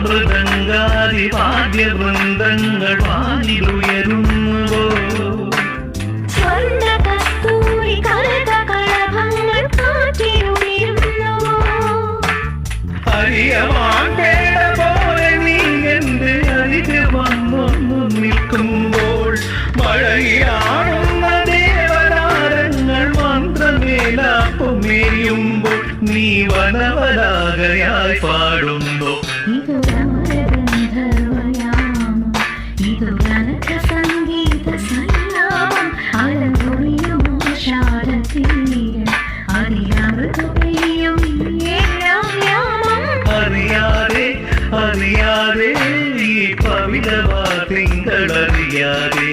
മൃദംഗാദി വാദ്യവൃന്ദങ്ങൾ വാനിലുയരുന്നുവോ സ്വർണ്ണകസ്തൂരി കരകളഭങ്ങൾ കാറ്റിലുയരുന്നുവോ അറിയമാണ്ടേട പോലെ നീ എന്റെ അരികെ വന്നൊന്നു നിൽക്കുമ്പോൾ മഴയാടുന്ന ദേവനാരങ്ങൾ മന്ത്രമേലാപ്പുമേയുമ്പോൾ നീ വനവരാകയായി പാടുന്നു സംഗീത സല്ലാപം അലങ്കുറിയുമോ ശാരതീരം അറിയാമൃതയും അറിയാതെ അറിയാതെ ഈ പവിഴവാ തിങ്കളറിയാതെ